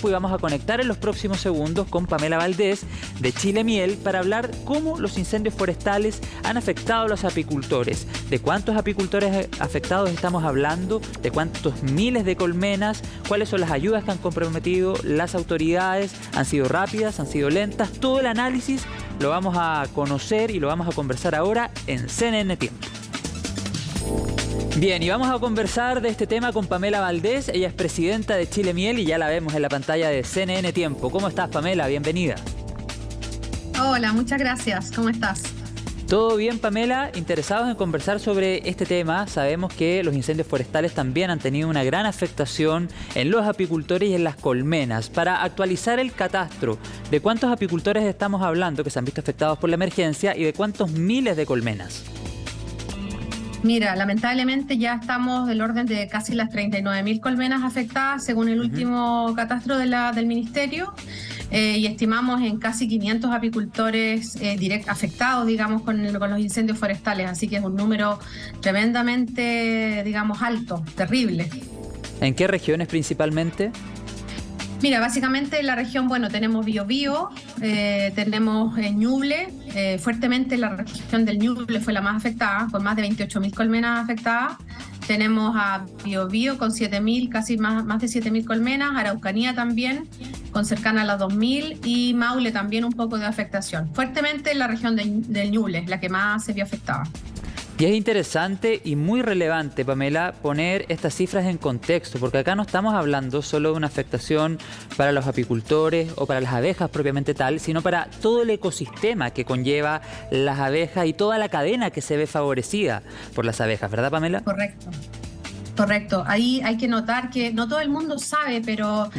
Y vamos a conectar en los próximos segundos con Pamela Valdés de Chile Miel para hablar cómo los incendios forestales han afectado a los apicultores, de cuántos apicultores afectados estamos hablando, de cuántos miles de colmenas, cuáles son las ayudas que han comprometido las autoridades, han sido rápidas, han sido lentas. Todo el análisis lo vamos a conocer y lo vamos a conversar ahora en CNN Tiempo. Bien, y vamos a conversar de este tema con Pamela Valdés. Ella es presidenta de Chile Miel y ya la vemos en la pantalla de CNN Tiempo. ¿Cómo estás, Pamela? Bienvenida. Hola, muchas gracias. ¿Cómo estás? ¿Todo bien, Pamela? Interesados en conversar sobre este tema. Sabemos que los incendios forestales también han tenido una gran afectación en los apicultores y en las colmenas. Para actualizar el catastro, ¿de cuántos apicultores estamos hablando que se han visto afectados por la emergencia y de cuántos miles de colmenas? Mira, lamentablemente ya estamos del orden de casi las 39.000 colmenas afectadas según el último catastro del Ministerio y estimamos en casi 500 apicultores afectados, digamos, con los incendios forestales. Así que es un número tremendamente, digamos, alto, terrible. ¿En qué regiones principalmente? Mira, básicamente en la región, bueno, tenemos Biobío, tenemos Ñuble, fuertemente la región del Ñuble fue la más afectada, con más de 28.000 colmenas afectadas. Tenemos a Biobío con 7.000, casi más de 7.000 colmenas, Araucanía también, con cercana a las 2.000, y Maule también un poco de afectación. Fuertemente la región del Ñuble, la que más se vio afectada. Y es interesante y muy relevante, Pamela, poner estas cifras en contexto, porque acá no estamos hablando solo de una afectación para los apicultores o para las abejas propiamente tal, sino para todo el ecosistema que conlleva las abejas y toda la cadena que se ve favorecida por las abejas, ¿verdad, Pamela? Correcto. Correcto. Ahí hay que notar que no todo el mundo sabe, pero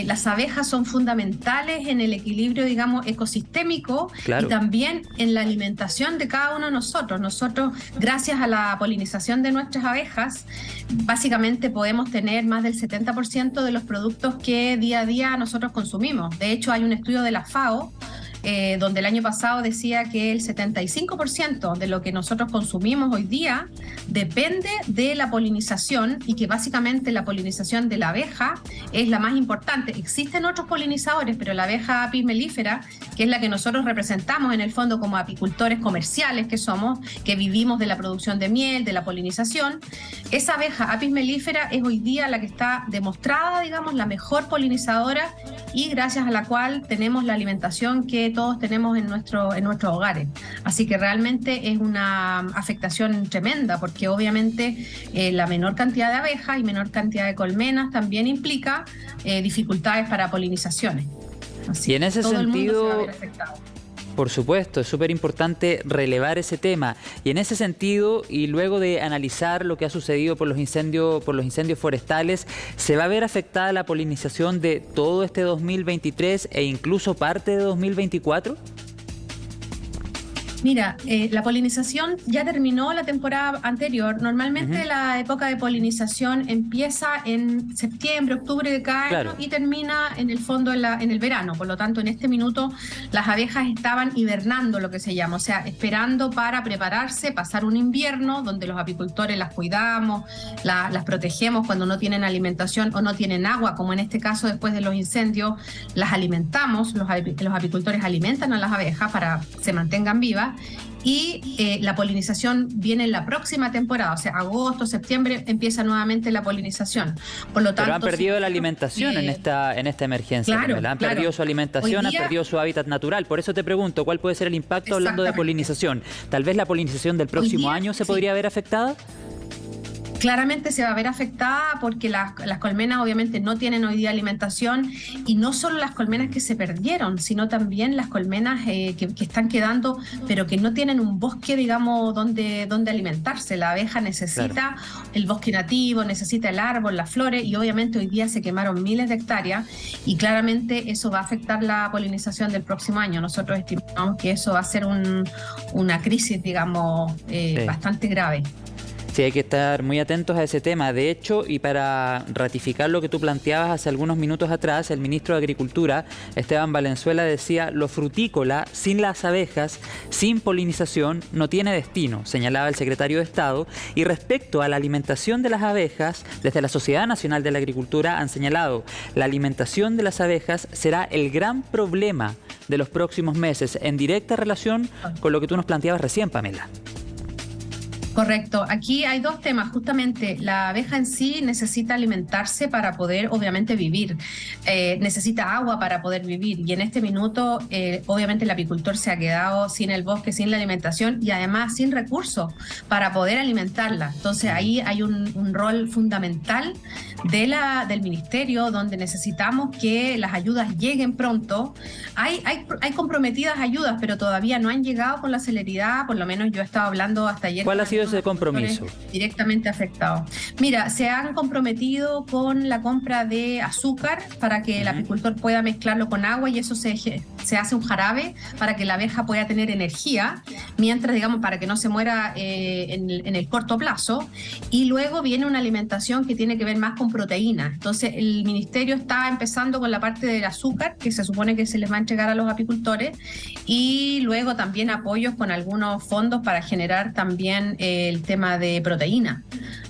las abejas son fundamentales en el equilibrio, digamos, ecosistémico. Claro. Y también en la alimentación de cada uno de nosotros. Nosotros, gracias a la polinización de nuestras abejas, básicamente podemos tener más del 70% de los productos que día a día nosotros consumimos. De hecho, hay un estudio de la FAO donde el año pasado decía que el 75% de lo que nosotros consumimos hoy día depende de la polinización y que básicamente la polinización de la abeja es la más importante. Existen otros polinizadores, pero la abeja apis mellifera, que es la que nosotros representamos en el fondo como apicultores comerciales que somos, que vivimos de la producción de miel, de la polinización, esa abeja apis mellifera es hoy día la que está demostrada, digamos, la mejor polinizadora y gracias a la cual tenemos la alimentación que todos tenemos en nuestros hogares. Así que realmente es una afectación tremenda porque obviamente la menor cantidad de abejas y menor cantidad de colmenas también implica dificultades para polinizaciones. Así y en ese todo sentido, el mundo se va a ver afectado. Por supuesto, es súper importante relevar ese tema. Y en ese sentido, y luego de analizar lo que ha sucedido por los incendios forestales, ¿se va a ver afectada la polinización de todo este 2023 e incluso parte de 2024? Mira, la polinización ya terminó la temporada anterior. Normalmente la época de polinización empieza en septiembre, octubre de cada año y termina en el fondo en el verano. Por lo tanto, en este minuto las abejas estaban hibernando, lo que se llama, o sea, esperando para prepararse, pasar un invierno donde los apicultores las cuidamos, las protegemos cuando no tienen alimentación o no tienen agua, como en este caso después de los incendios, las alimentamos, los apicultores alimentan a las abejas para que se mantengan vivas. Y la polinización viene en la próxima temporada, o sea, agosto, septiembre empieza nuevamente la polinización. Por lo tanto, pero han perdido la alimentación en esta emergencia. Claro, han perdido su alimentación, han perdido su hábitat natural. Por eso te pregunto, ¿cuál puede ser el impacto hablando de polinización? ¿Tal vez la polinización del próximo año se podría ver afectada? Claramente se va a ver afectada porque las colmenas obviamente no tienen hoy día alimentación y no solo las colmenas que se perdieron, sino también las colmenas que están quedando, pero que no tienen un bosque, digamos, donde alimentarse. La abeja necesita el bosque nativo, necesita el árbol, las flores y obviamente hoy día se quemaron miles de hectáreas y claramente eso va a afectar la polinización del próximo año. Nosotros estimamos que eso va a ser una crisis, digamos, bastante grave. Sí, hay que estar muy atentos a ese tema. De hecho, y para ratificar lo que tú planteabas hace algunos minutos atrás, el ministro de Agricultura, Esteban Valenzuela, decía: lo frutícola, sin las abejas, sin polinización, no tiene destino, señalaba el secretario de Estado. Y respecto a la alimentación de las abejas, desde la Sociedad Nacional de la Agricultura han señalado: la alimentación de las abejas será el gran problema de los próximos meses, en directa relación con lo que tú nos planteabas recién, Pamela. Correcto. Aquí hay dos temas. Justamente la abeja en sí necesita alimentarse para poder, obviamente, vivir. Necesita agua para poder vivir. Y en este minuto, obviamente, el apicultor se ha quedado sin el bosque, sin la alimentación y además sin recursos para poder alimentarla. Entonces ahí hay un rol fundamental del ministerio, donde necesitamos que las ayudas lleguen pronto. Hay comprometidas ayudas, pero todavía no han llegado con la celeridad. Por lo menos yo he estado hablando hasta ayer. ¿Cuál ha sido ese compromiso? Directamente afectados. Mira, se han comprometido con la compra de azúcar para que el apicultor pueda mezclarlo con agua, y eso se hace un jarabe para que la abeja pueda tener energía, mientras, digamos, para que no se muera en el corto plazo. Y luego viene una alimentación que tiene que ver más con proteína. Entonces el ministerio está empezando con la parte del azúcar, que se supone que se les va a entregar a los apicultores, y luego también apoyos con algunos fondos para generar también el tema de proteína.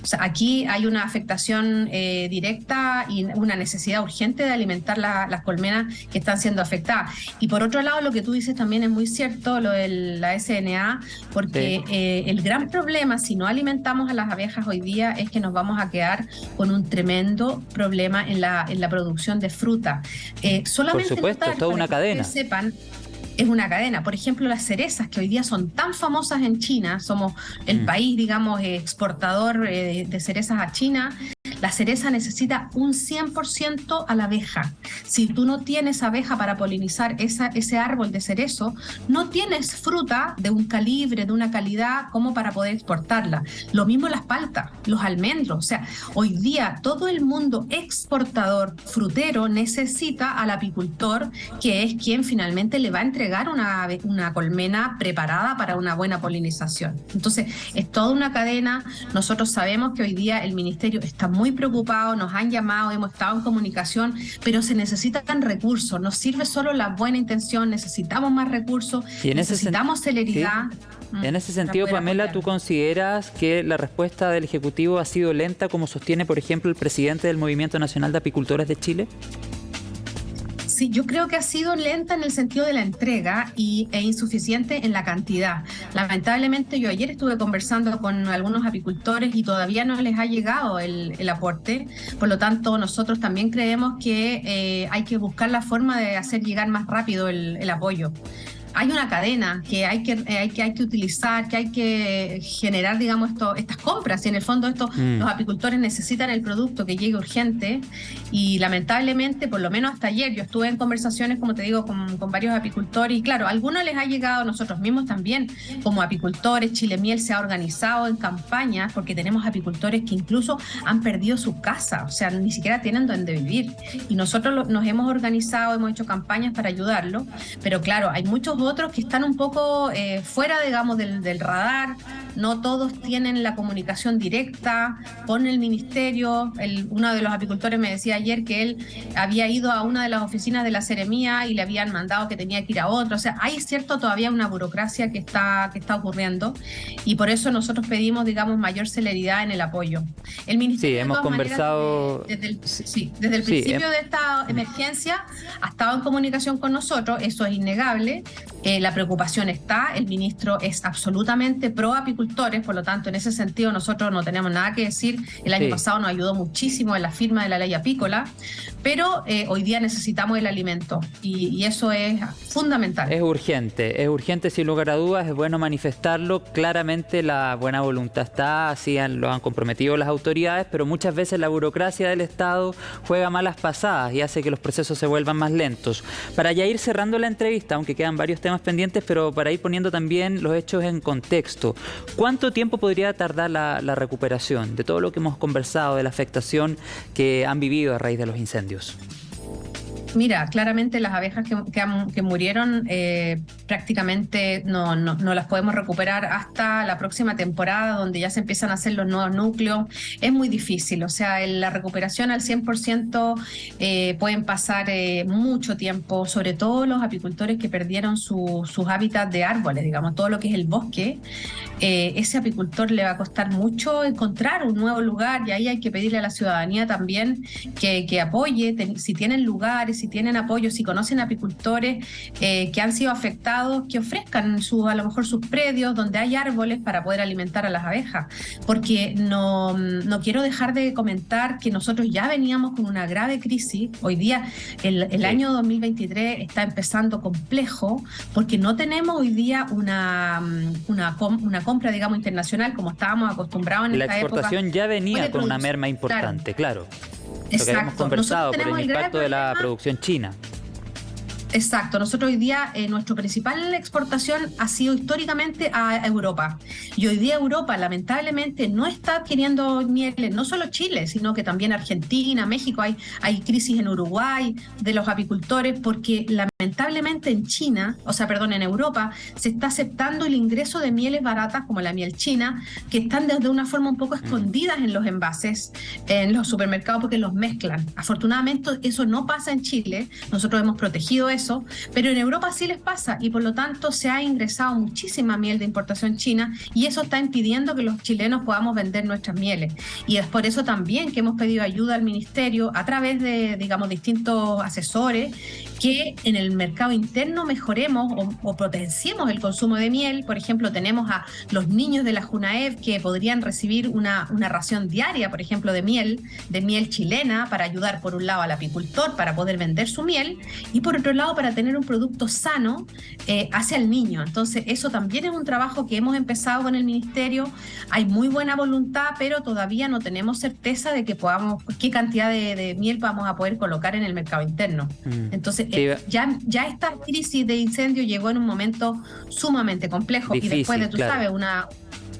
O sea, aquí hay una afectación directa y una necesidad urgente de alimentar las colmenas que están siendo afectadas. Y por otro lado, lo que tú dices también es muy cierto, lo de la SNA, porque el gran problema, si no alimentamos a las abejas hoy día, es que nos vamos a quedar con un tremendo problema en la producción de fruta. Solamente por supuesto, es toda una cadena. Sepan, es una cadena. Por ejemplo, las cerezas, que hoy día son tan famosas en China, somos el país, digamos, exportador de cerezas a China. La cereza necesita un 100% a la abeja. Si tú no tienes abeja para polinizar ese árbol de cerezo, no tienes fruta de un calibre, de una calidad como para poder exportarla. Lo mismo las paltas, los almendros. O sea, hoy día todo el mundo exportador frutero necesita al apicultor, que es quien finalmente le va a entregar una colmena preparada para una buena polinización. Entonces, es toda una cadena. Nosotros sabemos que hoy día el ministerio está muy preocupado, nos han llamado, hemos estado en comunicación, pero se necesitan recursos. No sirve solo la buena intención, necesitamos más recursos, necesitamos celeridad. Sí. En ese sentido, Pamela, ¿tú consideras que la respuesta del Ejecutivo ha sido lenta, como sostiene, por ejemplo, el presidente del Movimiento Nacional de Apicultores de Chile? Sí, yo creo que ha sido lenta en el sentido de la entrega e insuficiente en la cantidad. Lamentablemente, yo ayer estuve conversando con algunos apicultores y todavía no les ha llegado el aporte. Por lo tanto, nosotros también creemos que hay que buscar la forma de hacer llegar más rápido el apoyo. Hay una cadena que hay que utilizar, que hay que generar, digamos, estas compras. Y en el fondo los apicultores necesitan el producto que llegue urgente. Y lamentablemente, por lo menos hasta ayer, yo estuve en conversaciones, como te digo, con varios apicultores. Y claro, a algunos les ha llegado, nosotros mismos también, como apicultores. Chile Miel se ha organizado en campañas, porque tenemos apicultores que incluso han perdido su casa. O sea, ni siquiera tienen dónde vivir. Y nosotros nos hemos organizado, hemos hecho campañas para ayudarlos. Pero claro, hay muchos otros que están un poco fuera, digamos, del radar. No todos tienen la comunicación directa con el ministerio. Uno de los apicultores me decía ayer que él había ido a una de las oficinas de la Seremía y le habían mandado que tenía que ir a otra. O sea, hay todavía una burocracia que está ocurriendo, y por eso nosotros pedimos, digamos, mayor celeridad en el apoyo. El ministerio, sí, hemos conversado desde el principio de esta emergencia ha estado en comunicación con nosotros. Eso es innegable. La preocupación está, el ministro es absolutamente pro apicultores, por lo tanto, en ese sentido nosotros no tenemos nada que decir. El año pasado nos ayudó muchísimo en la firma de la ley apícola, pero hoy día necesitamos el alimento y eso es fundamental. Es urgente sin lugar a dudas, es bueno manifestarlo. Claramente la buena voluntad está, así lo han comprometido las autoridades, pero muchas veces la burocracia del Estado juega malas pasadas y hace que los procesos se vuelvan más lentos. Para ya ir cerrando la entrevista, aunque quedan varios temas pendientes, pero para ir poniendo también los hechos en contexto, ¿cuánto tiempo podría tardar la recuperación de todo lo que hemos conversado, de la afectación que han vivido a raíz de los incendios? Mira, claramente las abejas que murieron prácticamente no las podemos recuperar hasta la próxima temporada, donde ya se empiezan a hacer los nuevos núcleos. Es muy difícil, o sea, la recuperación al 100% pueden pasar mucho tiempo, sobre todo los apicultores que perdieron sus hábitats de árboles, digamos, todo lo que es el bosque. Ese apicultor le va a costar mucho encontrar un nuevo lugar, y ahí hay que pedirle a la ciudadanía también que apoye, si tienen lugares, si tienen apoyo, si conocen apicultores que han sido afectados, que ofrezcan a lo mejor sus predios donde hay árboles para poder alimentar a las abejas, porque no quiero dejar de comentar que nosotros ya veníamos con una grave crisis. Hoy día el año 2023 está empezando complejo, porque no tenemos hoy día una compra, digamos, internacional como estábamos acostumbrados en esta época. La exportación ya venía con una merma importante, claro. Lo que habíamos conversado por el impacto de la producción china. Exacto, nosotros hoy día nuestra principal exportación ha sido históricamente a Europa, y hoy día Europa lamentablemente no está adquiriendo mieles, no solo Chile, sino que también Argentina, México. Hay crisis en Uruguay de los apicultores, porque lamentablemente en Europa se está aceptando el ingreso de mieles baratas como la miel china, que están de una forma un poco escondidas en los envases, en los supermercados, porque los mezclan. Afortunadamente eso no pasa en Chile, nosotros hemos protegido eso, pero en Europa sí les pasa, y por lo tanto se ha ingresado muchísima miel de importación china, y eso está impidiendo que los chilenos podamos vender nuestras mieles. Y es por eso también que hemos pedido ayuda al ministerio a través de, digamos, distintos asesores, que en el mercado interno mejoremos o potenciemos el consumo de miel. Por ejemplo, tenemos a los niños de la Junaev que podrían recibir una ración diaria, por ejemplo, de miel chilena, para ayudar por un lado al apicultor para poder vender su miel, y por otro lado para tener un producto sano hacia el niño. Entonces eso también es un trabajo que hemos empezado con el ministerio. Hay muy buena voluntad, pero todavía no tenemos certeza de qué cantidad de miel vamos a poder colocar en el mercado interno. Entonces ya esta crisis de incendio llegó en un momento sumamente complejo, difícil, y después de, sabes,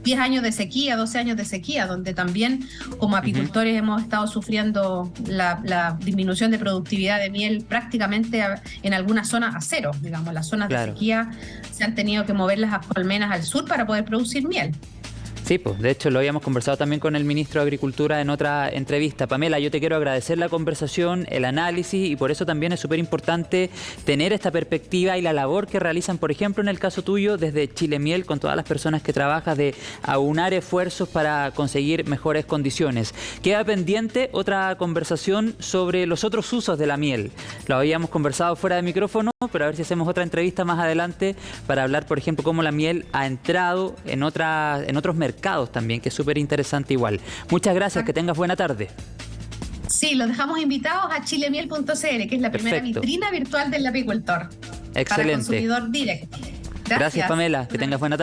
10 años de sequía, 12 años de sequía, donde también como apicultores hemos estado sufriendo la disminución de productividad de miel prácticamente en algunas zonas a cero. Digamos, las zonas de sequía se han tenido que mover las colmenas al sur para poder producir miel. Sí, pues de hecho lo habíamos conversado también con el ministro de Agricultura en otra entrevista. Pamela, yo te quiero agradecer la conversación, el análisis, y por eso también es súper importante tener esta perspectiva y la labor que realizan, por ejemplo, en el caso tuyo, desde Chile Miel, con todas las personas que trabajas, de aunar esfuerzos para conseguir mejores condiciones. Queda pendiente otra conversación sobre los otros usos de la miel. Lo habíamos conversado fuera de micrófono, pero a ver si hacemos otra entrevista más adelante para hablar, por ejemplo, cómo la miel ha entrado en otros mercados también, que es súper interesante igual. Muchas gracias, que tengas buena tarde. Sí, los dejamos invitados a chilemiel.cl, que es la primera vitrina virtual del apicultor. Excelente. Para consumidor directo. Gracias, Pamela, que tengas buena tarde.